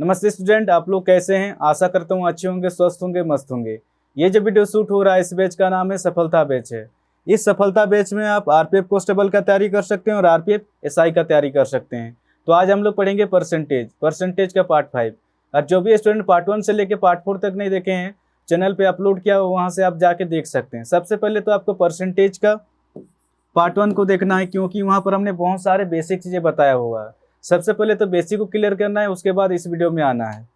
नमस्ते स्टूडेंट, आप लोग कैसे हैं। आशा करता हूँ अच्छे होंगे, स्वस्थ होंगे, मस्त होंगे। ये जो वीडियो शूट हो रहा है इस बैच का नाम है सफलता बैच है। इस सफलता बैच में आप आरपीएफ कांस्टेबल का तैयारी कर सकते हैं और आरपीएफ एसआई का तैयारी कर सकते हैं। तो आज हम लोग पढ़ेंगे परसेंटेज का पार्ट 5। और जो भी स्टूडेंट पार्ट 1 से लेकर पार्ट 4 तक नहीं देखे हैं, चैनल पे अपलोड किया वहाँ से आप जाके देख सकते हैं। सबसे पहले तो आपको परसेंटेज का पार्ट 1 को देखना है, क्योंकि वहाँ पर हमने बहुत सारे बेसिक चीज़ें बताया हुआ है। सबसे पहले तो बेसिक को क्लियर करना है, उसके बाद इस वीडियो में आना है।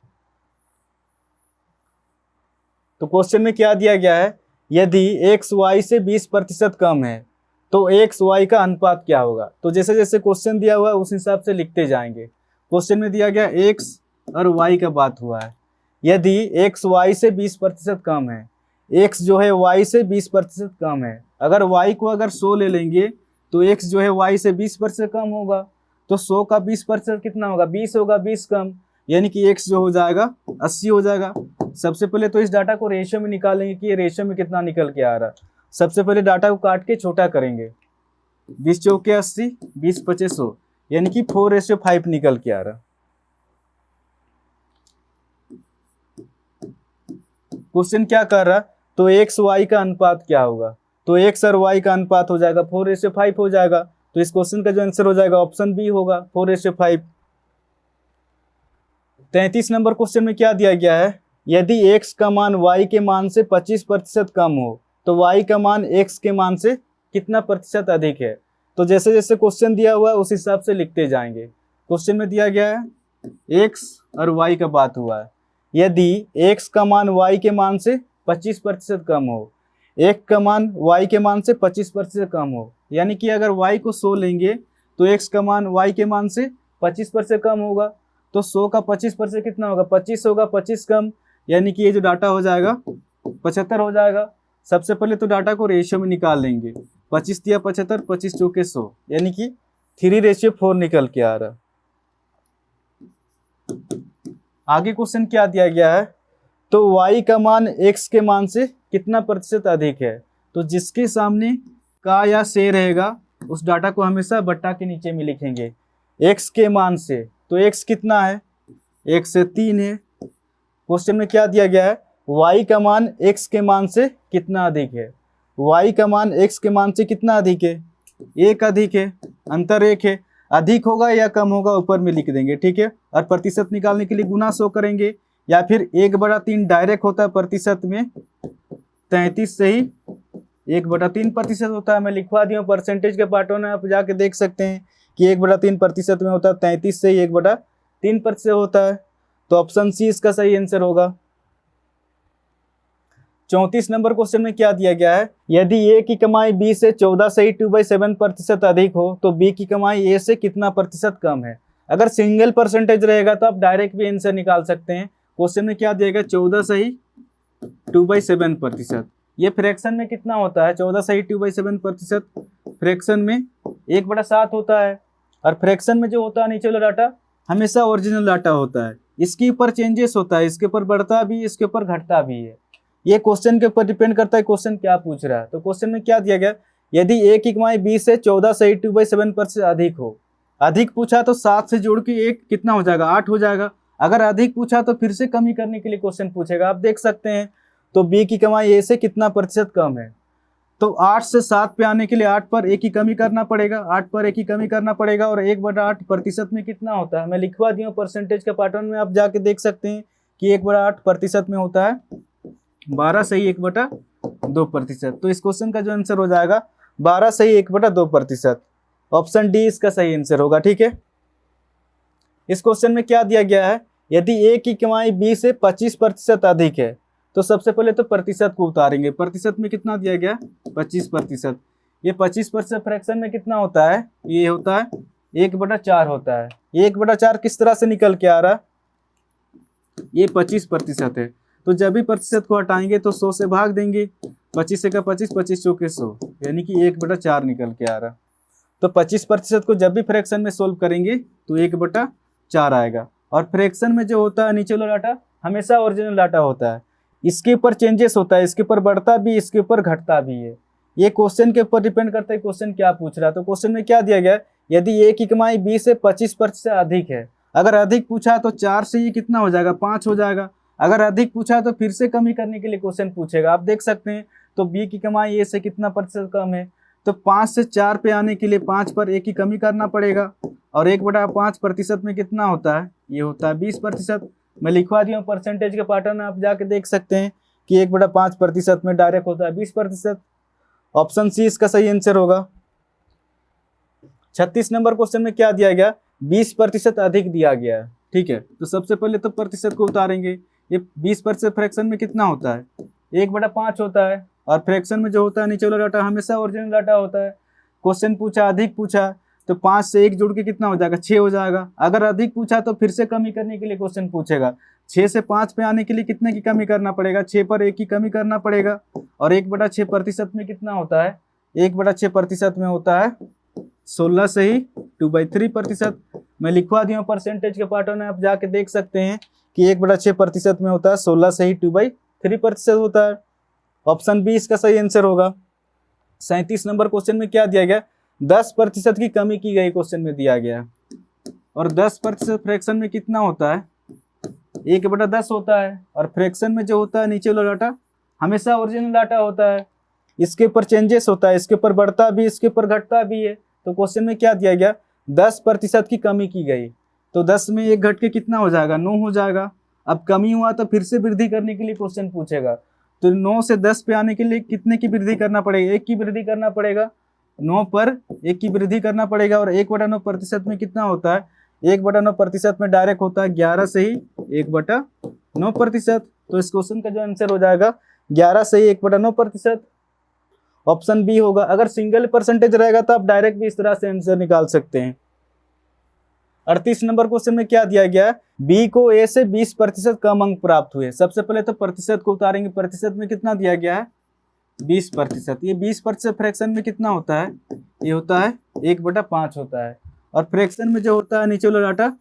तो क्वेश्चन में क्या दिया गया है, यदि x y से 20% कम है तो x y का अनुपात क्या होगा। तो जैसे जैसे क्वेश्चन दिया हुआ है उस हिसाब से लिखते जाएंगे। क्वेश्चन में दिया गया x और y का बात हुआ है। यदि x y से 20% कम है, x जो है y से 20% कम है। अगर y को अगर 100 ले लेंगे तो x जो है y से 20% कम होगा। तो 100 का 20% कितना होगा, 20 होगा, 20 कम, यानी कि x जो हो जाएगा 80 हो जाएगा। सबसे पहले तो इस डाटा को रेशियो में निकालेंगे कि ये रेशियो में कितना निकल के आ रहा है। सबसे पहले डाटा को काट के छोटा करेंगे। 20 चौके 80, 20 पचे 100, यानी कि 4:5 निकल के आ रहा। क्वेश्चन क्या कर रहा, तो x y का अनुपात क्या होगा। तो x और y का अनुपात हो जाएगा 4:5 हो जाएगा। तो इस क्वेश्चन का जो आंसर हो जाएगा ऑप्शन बी होगा, 4:5। 33 नंबर क्वेश्चन में क्या दिया गया है, यदि x का मान y के मान से 25% कम हो तो y का मान x के मान से कितना प्रतिशत अधिक है। तो जैसे जैसे क्वेश्चन दिया हुआ है उस हिसाब से लिखते जाएंगे। क्वेश्चन में दिया गया है x और y का बात हुआ है। यदि x का मान y के मान से 25% कम हो, x का मान y के मान से 25% कम हो, यानी कि अगर y को 100 लेंगे तो x का मान y के मान से 25% कम होगा। तो 100 का 25% कितना होगा, 25 होगा, 25 कम, यानी कि ये जो डाटा हो जाएगा 75 हो जाएगा। सबसे पहले तो डाटा को रेशियो में निकाल लेंगे। 25 दिया 75, 25 चौके 100, यानी कि 3:4 निकल के आ रहा। आगे क्वेश्चन क्या दिया गया है, तो y का मान x के मान से कितना प्रतिशत अधिक है। तो जिसके सामने का या से रहेगा उस डाटा को हमेशा बट्टा के नीचे में लिखेंगे। x के मान से, तो x कितना है, x से 3 है। क्वेश्चन में क्या दिया गया है, y का मान x के मान से कितना अधिक है। y का मान x के मान से कितना अधिक है, 1 अधिक है, अंतर 1 है। अधिक होगा या कम होगा ऊपर में लिख देंगे, ठीक है। और प्रतिशत निकालने के लिए गुना 100 करेंगे, या फिर 1/3 डायरेक्ट होता है प्रतिशत में। 33 से ही 1/3% होता है। मैं लिखवा दिया परसेंटेज के पार्टों में, आप जाके देख सकते हैं कि 1/3% में होता है। 33 से ही 1/3% होता है। तो ऑप्शन सी इसका सही आंसर होगा। 34 नंबर क्वेश्चन में क्या दिया गया है, यदि ए की कमाई बी से 14 से ही 2/7% अधिक हो तो बी की कमाई ए से कितना प्रतिशत कम है। अगर सिंगल परसेंटेज रहेगा तो आप डायरेक्ट भी आंसर निकाल सकते हैं। क्वेश्चन में क्या दिया गया, 14 से ही 2/7%। ये फ्रैक्शन में कितना होता है, 14 से ही 2/7%। फ्रैक्शन में 1/7 होता है। और फ्रैक्शन में जो होता है नीचे वाला डाटा हमेशा ओरिजिनल डाटा होता है। इसके ऊपर चेंजेस होता है, इसके ऊपर बढ़ता भी, इसके ऊपर घटता भी है। ये क्वेश्चन के ऊपर डिपेंड करता है क्वेश्चन क्या पूछ रहा है। तो क्वेश्चन में क्या दिया गया, यदि ए की कमाई बी से 14 से 2/7% अधिक हो। अधिक पूछा तो 7 से जोड़ के 1 कितना हो जाएगा, 8 हो जाएगा। अगर अधिक पूछा तो फिर से कमी करने के लिए क्वेश्चन पूछेगा, आप देख सकते हैं। तो बी की कमाई ए से कितना प्रतिशत कम है। तो 8 से 7 पे आने के लिए 8 पर 1 की कमी करना पड़ेगा, 8 पर 1 की कमी करना पड़ेगा। और 1/8 प्रतिशत में कितना होता है, मैं लिखवा दिया परसेंटेज के पैटर्न में, आप जाके देख सकते हैं कि 1/8 प्रतिशत में होता है 12 से ही 1/2%। तो इस क्वेश्चन का जो आंसर हो जाएगा 12 से ही 1/2%। ऑप्शन डी इसका सही आंसर होगा, ठीक है। इस क्वेश्चन में क्या दिया गया है, यदि ए की कमाई बी से 25% अधिक है। तो सबसे पहले तो प्रतिशत को उतारेंगे। प्रतिशत में कितना दिया गया, 25%। ये 25% फ्रैक्शन में कितना होता है, ये होता है 1/4 होता है। 1/4 किस तरह से निकल के आ रहा, ये 25% है। तो जब भी प्रतिशत को हटाएंगे तो 100 से भाग देंगे। 25 से का 25, 25 चौके 100, यानी कि 1/4 निकल के आ रहा। तो 25% को जब भी फ्रैक्शन में सोल्व करेंगे तो 1/4 आएगा। और फ्रैक्शन में जो होता है नीचे वाला डाटा हमेशा ओरिजिनल डाटा होता है। इसके ऊपर चेंजेस होता है, इसके ऊपर बढ़ता भी, इसके ऊपर घटता भी है। ये क्वेश्चन के ऊपर डिपेंड करता है क्वेश्चन क्या पूछ रहा है। तो क्वेश्चन में क्या दिया गया है, यदि ए की कमाई बी से 25% अधिक है। अगर अधिक पूछा तो 4 से ये कितना हो जाएगा, 5 हो जाएगा। अगर अधिक पूछा तो फिर से कमी करने के लिए क्वेश्चन पूछेगा। आप देख सकते हैं तो बी की कमाई ए से कितना प्रतिशत कम है, तो 5 से 4 पे आने के लिए 5 पर ए की कमी करना पड़ेगा, और 1/5% में कितना होता है, ये होता है 20%। मैं लिखवा दिया हूँ परसेंटेज के पैटर्न, आप जाके देख सकते हैं कि 1/5% में डायरेक्ट होता है 20%। ऑप्शन सी इसका सही आंसर होगा। 36 नंबर क्वेश्चन में क्या दिया गया, 20% अधिक दिया गया है। ठीक है, तो सबसे पहले तो प्रतिशत को उतारेंगे। ये 20% फ्रैक्शन में कितना होता है, 1/5 होता है, और फ्रैक्शन में जो होता है नीचे वाला डाटा हमेशा ओरिजिनल डाटा होता है। क्वेश्चन पूछा अधिक पूछा तो 5 से 1 जुड़ के कितना हो जाएगा, 6 हो जाएगा। अगर अधिक पूछा तो फिर से कमी करने के लिए क्वेश्चन पूछेगा। 6 से 5 पे आने के लिए कितने की कमी करना पड़ेगा, 6 पर 1 की कमी करना पड़ेगा, और 1/6% में कितना होता है, 1/6% में होता है 16 से ही 2/3%। मैं लिखवा दिया हूँ परसेंटेज के पार्टों में, आप जाके देख सकते हैं कि 1/6% में होता है 16 से ही 2/3% होता है। ऑप्शन बी इसका सही आंसर होगा। 37 नंबर क्वेश्चन में क्या दिया गया, 10% की कमी की गई क्वेश्चन में दिया गया, और 10% फ्रैक्शन में कितना होता है, 1/10 होता है, और फ्रैक्शन में जो होता है नीचे वाला डाटा हमेशा ओरिजिनल डाटा होता है। इसके ऊपर चेंजेस होता है, इसके ऊपर बढ़ता भी, इसके ऊपर घटता भी है। तो क्वेश्चन में क्या दिया गया, 10% की कमी की गई, तो 10 में 1 घट के कितना हो जाएगा, 9 हो जाएगा। अब कमी हुआ तो फिर से वृद्धि करने के लिए क्वेश्चन पूछेगा, तो 9 से 10 पे आने के लिए कितने की वृद्धि करना पड़ेगा, 1 की वृद्धि करना पड़ेगा। 9 पर 1 की वृद्धि करना पड़ेगा, और 1/9% में कितना होता है, 1/9% में डायरेक्ट होता है 11 से ही 1/9%। तो इस क्वेश्चन का जो आंसर हो जाएगा 11 से ही 1/9%। ऑप्शन बी होगा। अगर सिंगल परसेंटेज रहेगा तो आप डायरेक्ट भी इस तरह से आंसर निकाल सकते हैं। 38 नंबर क्वेश्चन में क्या दिया गया है, बी को ए से 20% कम अंक प्राप्त हुए। सबसे पहले तो प्रतिशत को उतारेंगे। प्रतिशत में कितना दिया गया है, 20%। ये 20% फ्रैक्शन में कितना होता है, ये होता है 1/5 होता है, और फ्रैक्शन में जो होता है नीचे वाला डाटा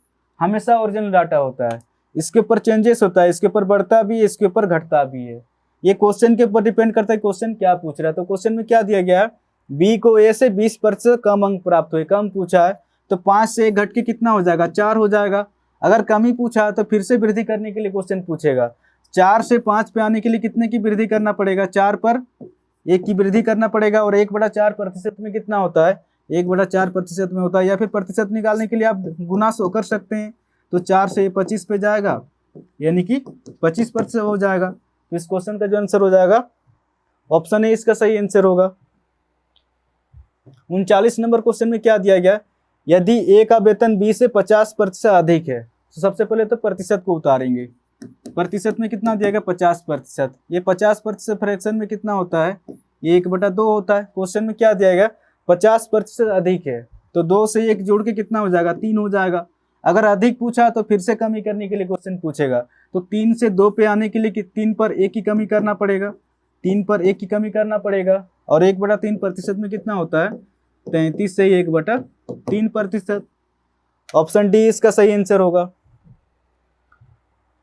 हमेशा ओरिजिनल डाटा होता है। इसके ऊपर चेंजेस होता है, इसके ऊपर बढ़ता भी है, इसके ऊपर घटता भी है। ये क्वेश्चन के ऊपर डिपेंड करता है क्वेश्चन क्या पूछ रहा है। तो क्वेश्चन में क्या दिया गया है, बी को ए से 20% कम अंक प्राप्त हुए। कम पूछा है तो 5 से 1 घट के कितना हो जाएगा, 4 हो जाएगा। अगर कमी पूछा है तो फिर से वृद्धि करने के लिए क्वेश्चन पूछेगा। 4 से 5 पे आने के लिए कितने की वृद्धि करना पड़ेगा, 4 पर 1 की वृद्धि करना पड़ेगा, और 1/4% में कितना होता है, 1/4% में होता है। या फिर प्रतिशत निकालने के लिए आप गुना 100 कर सकते हैं, तो 4 से 25 पे जाएगा, यानी कि 25% हो जाएगा। तो इस क्वेश्चन का जो आंसर हो जाएगा ऑप्शन ए इसका सही आंसर होगा। 39 नंबर क्वेश्चन में क्या दिया गया, यदि ए का वेतन बी से 50% अधिक है। तो सबसे पहले तो प्रतिशत को उतारेंगे। प्रतिशत में कितना दिया गया, 50%। ये 50% फ्रैक्शन में कितना होता है, ये 1/2 होता है। क्वेश्चन में क्या दिया गया, 50% अधिक है, तो 2 से 1 जोड़ के कितना हो जाएगा, 3 हो जाएगा। अगर अधिक पूछा तो फिर से कमी करने के लिए क्वेश्चन पूछेगा, तो 3 से 2 पे आने के लिए 3 पर 1 की कमी करना पड़ेगा, 3 पर 1 की कमी करना पड़ेगा, और 1/3% में कितना होता है, 33 से 1/3%। ऑप्शन डी इसका सही आंसर होगा।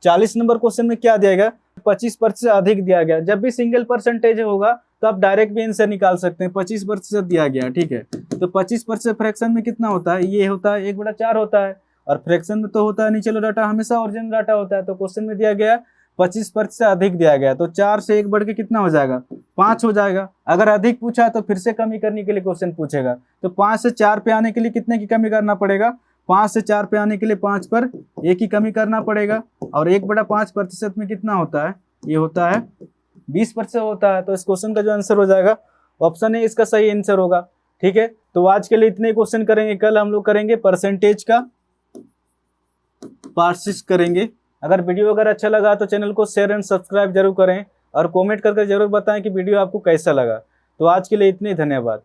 40 नंबर क्वेश्चन में क्या दिया गया, 25% अधिक दिया गया। जब भी सिंगल परसेंटेज होगा तो आप डायरेक्ट भी आंसर निकाल सकते हैं। 25% दिया गया, ठीक है, तो 25% फ्रैक्शन में कितना होता है, ये होता है 1/4 होता है, और फ्रैक्शन में तो होता है नीचे वाला डाटा हमेशा ओरिजिनल डाटा होता है। तो क्वेश्चन में दिया गया 25% अधिक दिया गया, तो 4 से 1 बढ़ के कितना हो जाएगा, 5 हो जाएगा। अगर अधिक पूछा तो फिर से कमी करने के लिए क्वेश्चन पूछेगा, तो 5 से 4 पे आने के लिए कितने की कमी करना पड़ेगा, 5 से 4 पे आने के लिए 5 पर 1 की कमी करना पड़ेगा, और 1/5% में कितना होता है, ये होता है 20% होता है। तो इस क्वेश्चन का जो आंसर हो जाएगा ऑप्शन ए इसका सही आंसर होगा। ठीक है, तो आज के लिए इतने क्वेश्चन करेंगे। कल हम लोग करेंगे परसेंटेज का पार्सिस करेंगे। अगर वीडियो अगर अच्छा लगा तो चैनल को शेयर एंड सब्सक्राइब जरूर करें, और कमेंट करके जरूर बताएं कि वीडियो आपको कैसा लगा। तो आज के लिए इतने, धन्यवाद।